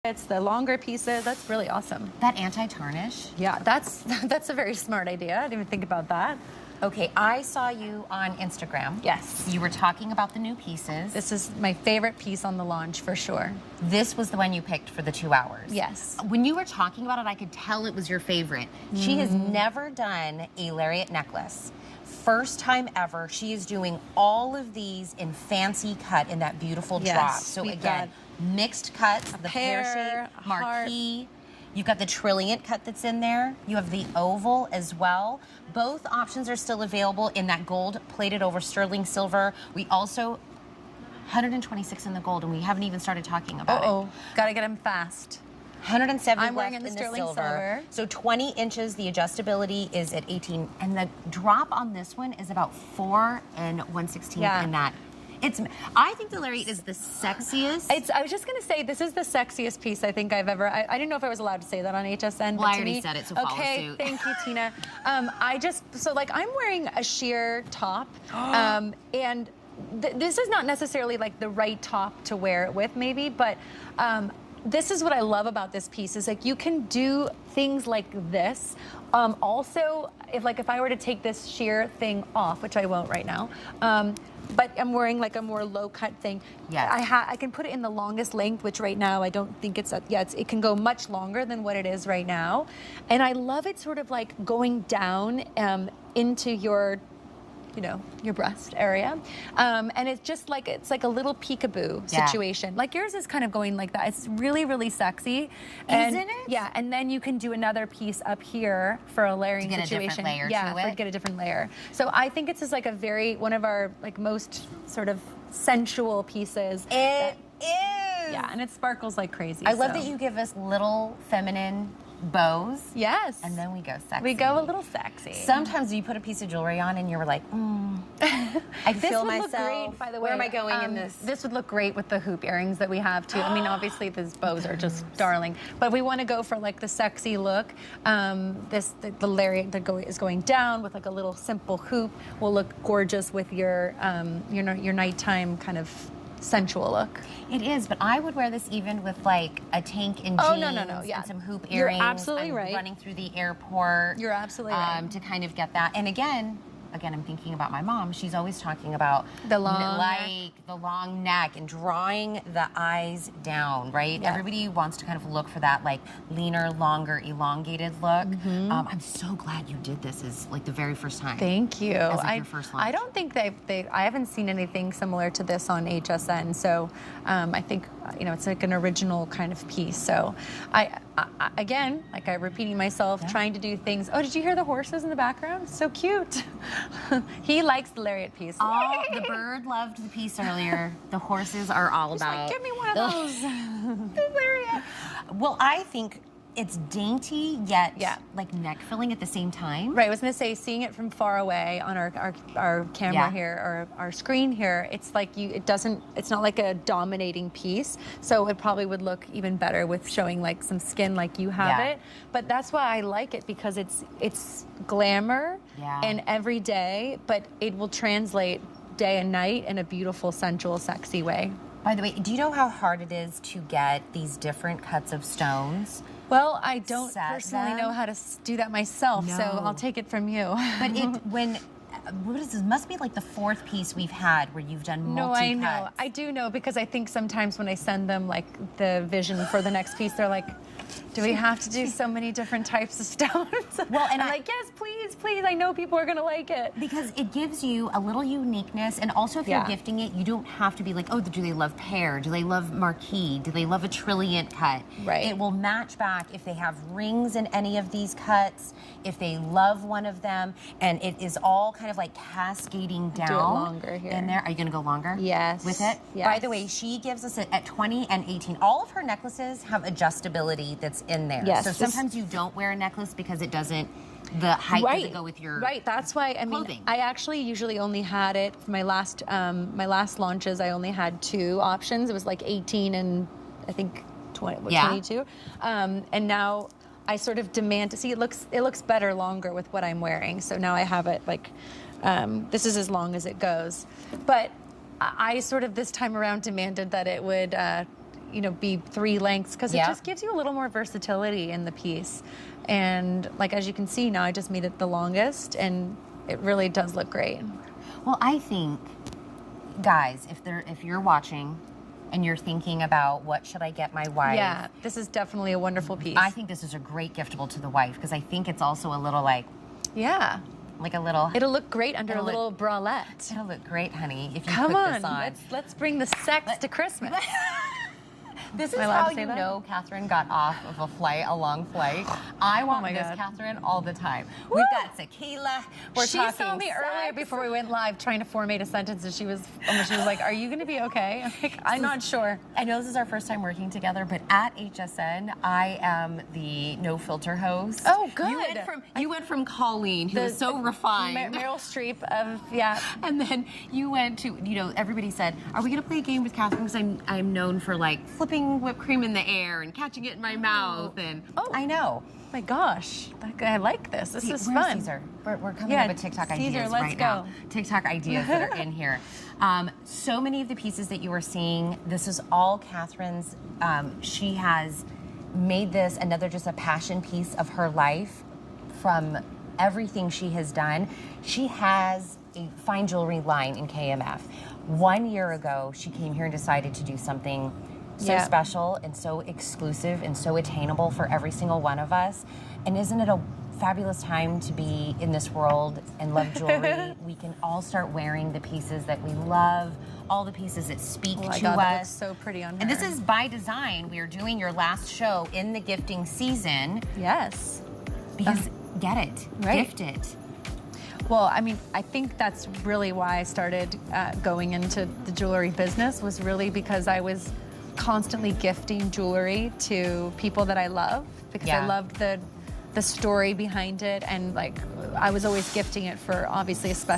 It's the longer pieces. That's really awesome. That anti-tarnish. Yeah, that's a very smart idea. I didn't even think about that. Okay, I saw you on Instagram. Yes. You were talking about the new pieces. This is my favorite piece on the launch for sure. This was the one you picked for the 2 hours. Yes. When you were talking about it, I could tell it was your favorite. She has never done a Lariat necklace. First time ever. She is doing all of these in fancy cut in that beautiful drop. So again, mixed cuts, the pear-shaped, marquis. You've got the trilliant cut that's in there. You have the oval as well. Both options are still available in that gold plated over sterling silver. We also, 126 in the gold, and we haven't even started talking about it. Gotta get them fast. 170 I'm wearing left in in the the sterling silver. So 20 inches, the adjustability is at 18. And the drop on this one is about 4 and 1/16 in that. I think the Lariat is the sexiest. I was just gonna say, this is the sexiest piece I think I've ever, I didn't know if I was allowed to say that on HSN. Well, I already said it, so follow suit. Thank you, Tina. So like I'm wearing a sheer top, and this is not necessarily like the right top to wear it with maybe, but this is what I love about this piece is like you can do things like this. Also, if I were to take this sheer thing off, which I won't right now, but I'm wearing like a more low cut thing. Yeah. I can put it in the longest length, which right now I don't think it's it can go much longer than what it is right now. And I love it sort of like going down into your breast area. And it's just like, it's like a little peekaboo situation. Like yours is kind of going like that. It's really, really sexy. Isn't it? Yeah, and then you can do another piece up here for a layering situation. To get a different layer to get a different layer. So I think it's just like one of our like most sort of sensual pieces. It is. Yeah, and it sparkles like crazy. I love that you give us little feminine bows. Yes. And then we go sexy. We go a little sexy. Sometimes you put a piece of jewelry on and you're like, I feel myself. Look great, by the way. Where am I going in this? This would look great with the hoop earrings that we have too. I mean, obviously these bows are just darling, but we want to go for like the sexy look. The Lariat that is going down with like a little simple hoop will look gorgeous with your nighttime kind of sensual look. It is, but I would wear this even with like a tank and jeans and some hoop earrings. You're absolutely right. Running through the airport. You're absolutely right. To kind of get that. And again, I'm thinking about my mom. She's always talking about the long neck and drawing the eyes down, right? Yeah. Everybody wants to kind of look for that like leaner, longer, elongated look. I'm so glad you did this as like the very first time. Thank you. As like your first launch. I don't think I haven't seen anything similar to this on HSN. So I think it's like an original kind of piece. So again, like I'm repeating myself, trying to do things. Oh, did you hear the horses in the background? So cute. He likes the Lariat piece. Oh, the bird loved the piece earlier. The horses are all about. Like, give me one of those. The Lariat. Well, I think it's dainty yet like neck filling at the same time. Right. I was going to say, seeing it from far away on our camera here or our screen here, it's like it's not like a dominating piece. So it probably would look even better with showing like some skin like you have it. But that's why I like it, because it's glamour and every day, but it will translate day and night in a beautiful, sensual, sexy way. By the way, do you know how hard it is to get these different cuts of stones? Well, I don't personally know how to do that myself, so I'll take it from you. But what is this? Must be like the 4th piece we've had where you've done multi-cuts. No, I know. I do know, because I think sometimes when I send them like the vision for the next piece, they're like, do we have to do so many different types of stones? Well, and I'm like, yes, please, please. I know people are going to like it. Because it gives you a little uniqueness. And also if you're gifting it, you don't have to be like, oh, do they love pear? Do they love marquis? Do they love a trilliant cut? Right. It will match back if they have rings in any of these cuts, if they love one of them. And it is all kind of like cascading down. Do it longer here. In there. Are you going to go longer? Yes. With it? Yes. By the way, she gives us it at 20 and 18. All of her necklaces have adjustability that's in there. Yes. So sometimes you don't wear a necklace because it doesn't, the height doesn't go with your That's why, I mean, I actually usually only had it for my last launches. I only had 2 options. It was like 18 and I think 22. And now I sort of demand to see, it looks better longer with what I'm wearing. So now I have it like, this is as long as it goes. But I sort of this time around demanded that it would, you know, be 3 lengths because it Yeah. just gives you a little more versatility in the piece. And like, as you can see now, I just made it the longest and it really does look great. Well, I think, guys, if you're watching and you're thinking about what should I get my wife, Yeah, this is definitely a wonderful piece. I think this is a great giftable to the wife because I think it's also a little like Yeah. a little. It'll look great under It'll a little bralette. It'll look great, honey, if you Come put on, this on. let's bring the sex to Christmas. This is Am I allowed how to say you that? know Catherine got off of a flight, a long flight. I want my this, God. Catherine, all the time. We've got tequila. We're She talking saw me earlier sex. before we went live trying to formate a sentence, and she was like, "Are you going to be okay?" I'm like, "I'm not sure." I know this is our first time working together, but at HSN, I am the no filter host. Oh, good. You went from Colleen, who was so refined. Meryl Streep of And then you went to, you know, everybody said, "Are we going to play a game with Catherine?" Because I'm known for like flipping whipped cream in the air and catching it in my mouth. And I know. My gosh, I like this. This is Where's fun. Caesar? We're coming up with TikTok ideas let's right go. now. TikTok ideas that are in here. So many of the pieces that you were seeing, this is all Catherine's. She has made this just a passion piece of her life from everything she has done. She has a fine jewelry line in KMF. 1 year ago, she came here and decided to do something so special and so exclusive and so attainable for every single one of us. And isn't it a fabulous time to be in this world and love jewelry? We can all start wearing the pieces that we love, all the pieces that speak to God, us. that looks so pretty on her. And this is by design. We are doing your last show in the gifting season. Yes. Because get it, right. gift it. Well, I mean, I think that's really why I started going into the jewelry business, was really because I was constantly gifting jewelry to people that I love, because I loved the story behind it, and like I was always gifting it for obviously a special